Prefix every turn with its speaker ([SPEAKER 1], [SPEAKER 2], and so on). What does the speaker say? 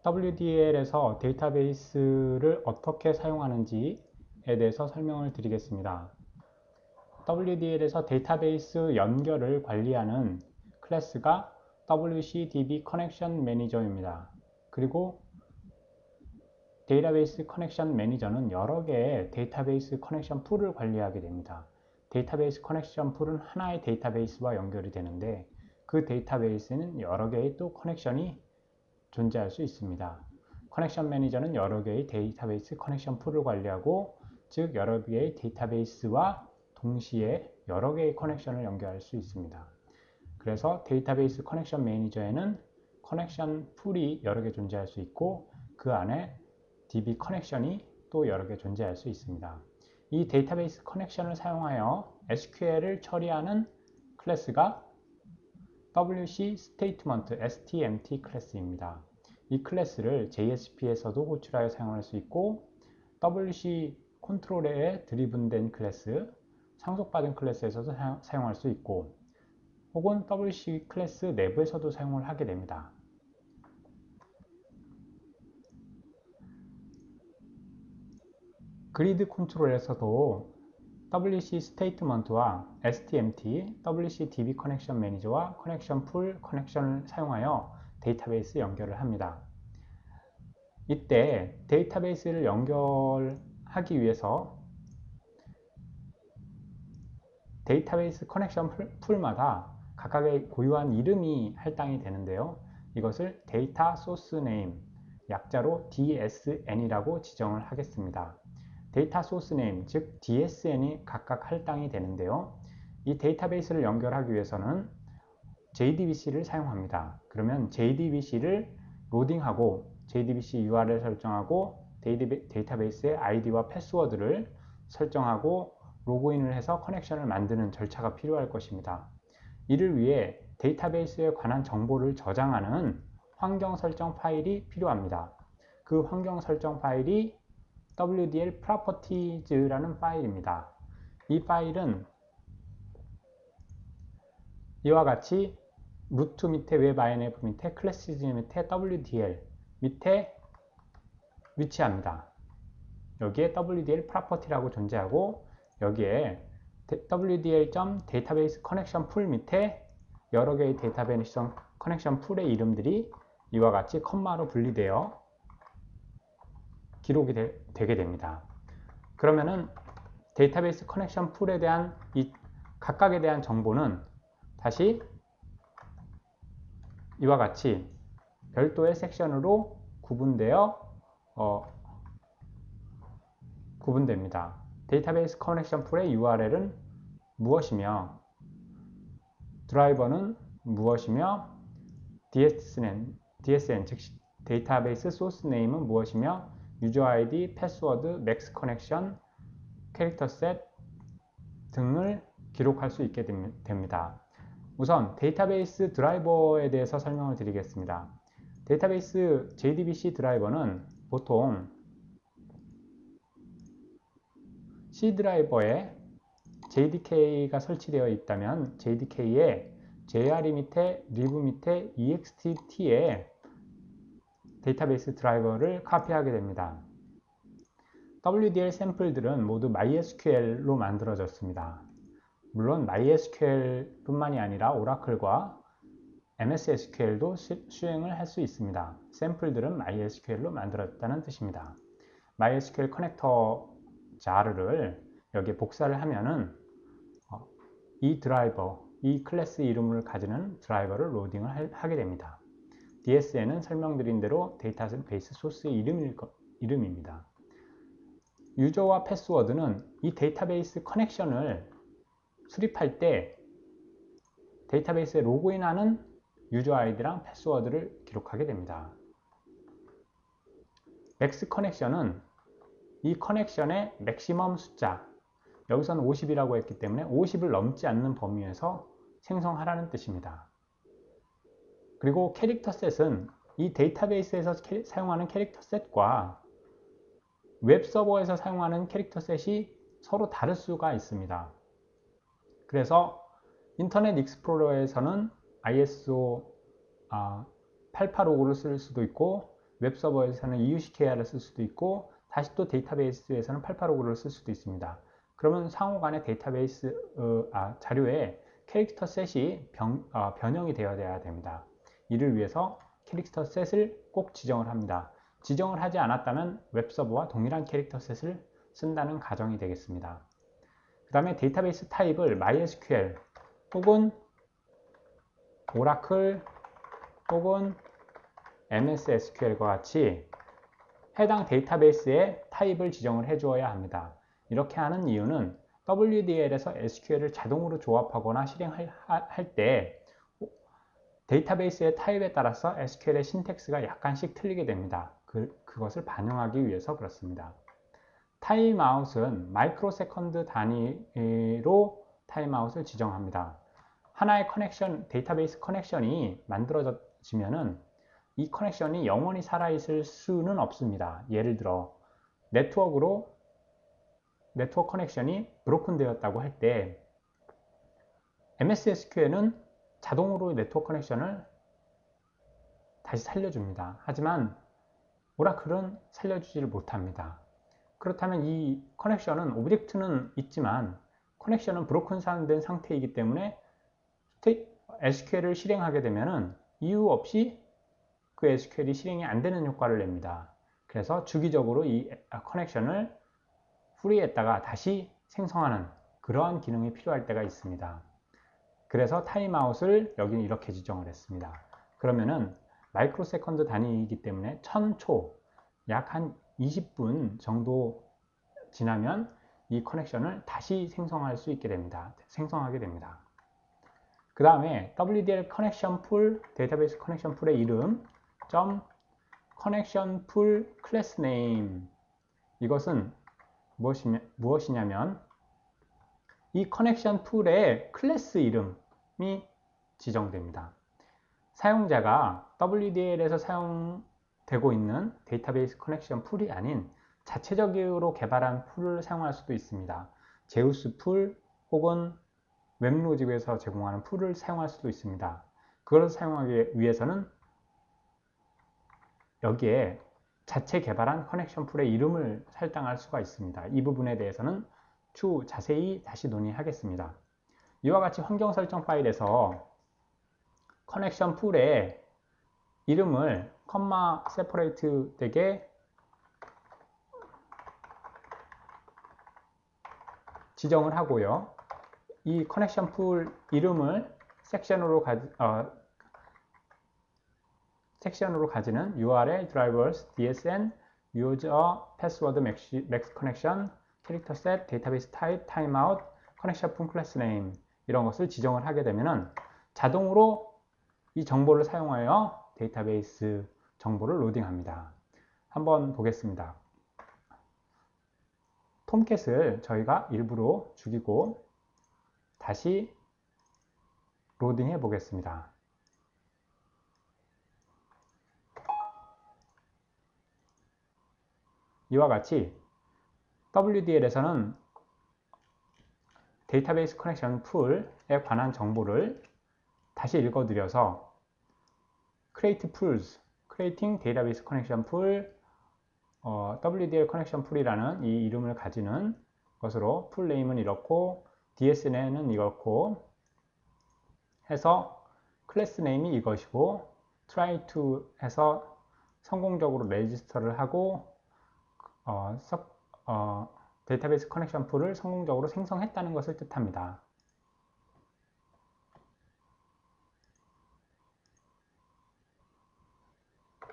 [SPEAKER 1] WDL에서 데이터베이스를 어떻게 사용하는지에 대해서 설명을 드리겠습니다. WDL에서 데이터베이스 연결을 관리하는 클래스가 WCDB 커넥션 매니저입니다. 그리고 데이터베이스 커넥션 매니저는 여러 개의 데이터베이스 커넥션 풀을 관리하게 됩니다. 데이터베이스 커넥션 풀은 하나의 데이터베이스와 연결이 되는데 그 데이터베이스는 여러 개의 또 커넥션이 존재할 수 있습니다. 커넥션 매니저는 여러 개의 데이터베이스 커넥션 풀을 관리하고, 즉 여러 개의 데이터베이스와 동시에 여러 개의 커넥션을 연결할 수 있습니다. 그래서 데이터베이스 커넥션 매니저에는 커넥션 풀이 여러 개 존재할 수 있고, 그 안에 DB 커넥션이 또 여러 개 존재할 수 있습니다. 이 데이터베이스 커넥션을 사용하여 SQL을 처리하는 클래스가 WC Statement STMT 클래스입니다. 이 클래스를 JSP에서도 호출하여 사용할 수 있고, WC 컨트롤에 드리븐된 클래스, 상속받은 클래스에서도 사용할 수 있고, 혹은 WC 클래스 내부에서도 사용을 하게 됩니다. 그리드 컨트롤에서도 WC 스테이트먼트와 STMT, WC DB 커넥션 매니저와 커넥션 풀 커넥션을 사용하여 데이터베이스 연결을 합니다. 이때 데이터베이스를 연결하기 위해서 데이터베이스 커넥션 풀마다 각각의 고유한 이름이 할당이 되는데요. 이것을 데이터 소스 네임, 약자로 DSN이라고 지정을 하겠습니다. 데이터 소스 네임, 즉 DSN이 각각 할당이 되는데요. 이 데이터베이스를 연결하기 위해서는 JDBC를 사용합니다. 그러면 JDBC를 로딩하고 JDBC URL 설정하고 데이터베이스의 ID와 패스워드를 설정하고 로그인을 해서 커넥션을 만드는 절차가 필요할 것입니다. 이를 위해 데이터베이스에 관한 정보를 저장하는 환경 설정 파일이 필요합니다. 그 환경 설정 파일이 WDL properties라는 파일입니다. 이 파일은 이와 같이 루트 밑에 웹INF 밑에 클래시즈 밑에 WDL 밑에 위치합니다. 여기에 WDL property라고 존재하고, 여기에 WDL.database connection pool 밑에 여러 개의 데이터베이스 커넥션 풀의 이름들이 이와 같이 컴마로 분리되어 기록이 되게 됩니다. 그러면은 데이터베이스 커넥션 풀에 대한 이 각각에 대한 정보는 다시 이와 같이 별도의 섹션으로 구분됩니다. 데이터베이스 커넥션 풀의 URL은 무엇이며, 드라이버는 무엇이며, DSN 즉 데이터베이스 소스 네임은 무엇이며, 유저 아이디, 패스워드, 맥스 커넥션, 캐릭터 셋 등을 기록할 수 있게 됩니다. 우선 데이터베이스 드라이버에 대해서 설명을 드리겠습니다. 데이터베이스 JDBC 드라이버는 보통 C 드라이버에 JDK가 설치되어 있다면 JDK에 JRE 밑에 lib 밑에 EXT에 데이터베이스 드라이버를 카피하게 됩니다. WDL 샘플들은 모두 MySQL로 만들어졌습니다. 물론 MySQL 뿐만이 아니라 오라클과 MS SQL도 수행을 할 수 있습니다. 샘플들은 MySQL로 만들었다는 뜻입니다. MySQL 커넥터 자르를 여기에 복사를 하면은 이 드라이버, 이 클래스 이름을 가지는 드라이버를 로딩을 하게 됩니다. DSN은 설명드린 대로 데이터베이스 소스의 이름입니다. 유저와 패스워드는 이 데이터베이스 커넥션을 수립할 때 데이터베이스에 로그인하는 유저 아이디랑 패스워드를 기록하게 됩니다. 맥스 커넥션은 이 커넥션의 맥시멈 숫자, 여기서는 50이라고 했기 때문에 50을 넘지 않는 범위에서 생성하라는 뜻입니다. 그리고 캐릭터 셋은 이 데이터베이스에서 사용하는 캐릭터 셋과 웹 서버에서 사용하는 캐릭터 셋이 서로 다를 수가 있습니다. 그래서 인터넷 익스플로러에서는 ISO 885를 쓸 수도 있고, 웹서버에서는 EUCKR을 쓸 수도 있고 다시 또 데이터베이스에서는 885를 쓸 수도 있습니다. 그러면 상호 간의 데이터베이스 자료에 캐릭터 셋이 변형이 되어야 됩니다. 이를 위해서 캐릭터 셋을 꼭 지정을 합니다. 지정을 하지 않았다면 웹서버와 동일한 캐릭터 셋을 쓴다는 가정이 되겠습니다. 그 다음에 데이터베이스 타입을 MySQL 혹은 오라클 혹은 MS SQL과 같이 해당 데이터베이스의 타입을 지정을 해 주어야 합니다. 이렇게 하는 이유는 WDL에서 SQL을 자동으로 조합하거나 실행할 때 데이터베이스의 타입에 따라서 SQL의 신텍스가 약간씩 틀리게 됩니다. 그것을 반영하기 위해서 그렇습니다. 타임아웃은 마이크로세컨드 단위로 타임아웃을 지정합니다. 하나의 데이터베이스 커넥션이 만들어지면은 이 커넥션이 영원히 살아있을 수는 없습니다. 예를 들어 네트워크 커넥션이 브로큰 되었다고 할 때 MS SQL은 자동으로 네트워크 커넥션을 다시 살려줍니다. 하지만 오라클은 살려주지를 못합니다. 그렇다면 이 커넥션은 오브젝트는 있지만 커넥션은 브로큰 된 상태이기 때문에 SQL을 실행하게 되면 이유 없이 그 SQL이 실행이 안 되는 효과를 냅니다. 그래서 주기적으로 이 커넥션을 프리했다가 다시 생성하는 그러한 기능이 필요할 때가 있습니다. 그래서 타임아웃을 여기는 이렇게 지정을 했습니다. 그러면은 마이크로세컨드 단위이기 때문에 1000초, 약 한 20분 정도 지나면 이 커넥션을 다시 생성하게 됩니다. 그 다음에 WDL 커넥션 풀, 데이터베이스 커넥션 풀의 이름, 커넥션 풀 클래스 네임. 이것은 무엇이냐면 이 커넥션 풀의 클래스 이름이 지정됩니다. 사용자가 WDL에서 사용되고 있는 데이터베이스 커넥션 풀이 아닌 자체적으로 개발한 풀을 사용할 수도 있습니다. 제우스 풀 혹은 웹로직에서 제공하는 풀을 사용할 수도 있습니다. 그것을 사용하기 위해서는 여기에 자체 개발한 커넥션 풀의 이름을 설정할 수가 있습니다. 이 부분에 대해서는 추후 자세히 다시 논의하겠습니다. 이와 같이 환경 설정 파일에서 커넥션 풀의 이름을 컴마 세퍼레이트 되게 지정을 하고요. 이 커넥션 풀 이름을 섹션으로 가지는 URL, drivers, DSN, user, password, max connection, character set, database type, timeout, connection from class name 이런 것을 지정을 하게 되면 자동으로 이 정보를 사용하여 데이터베이스 정보를 로딩합니다. 한번 보겠습니다. 톰캣을 저희가 일부러 죽이고 다시 로딩해 보겠습니다. 이와 같이 WDL에서는 데이터베이스 커넥션 풀에 관한 정보를 다시 읽어드려서 create pools, creating database connection pool, WDL connection pool이라는 이 이름을 가지는 것으로 풀 네임은 이렇고 DSN은 이렇고 해서 클래스 네임이 이것이고 try to 해서 성공적으로 레지스터를 하고 데이터베이스 커넥션 풀을 성공적으로 생성했다는 것을 뜻합니다.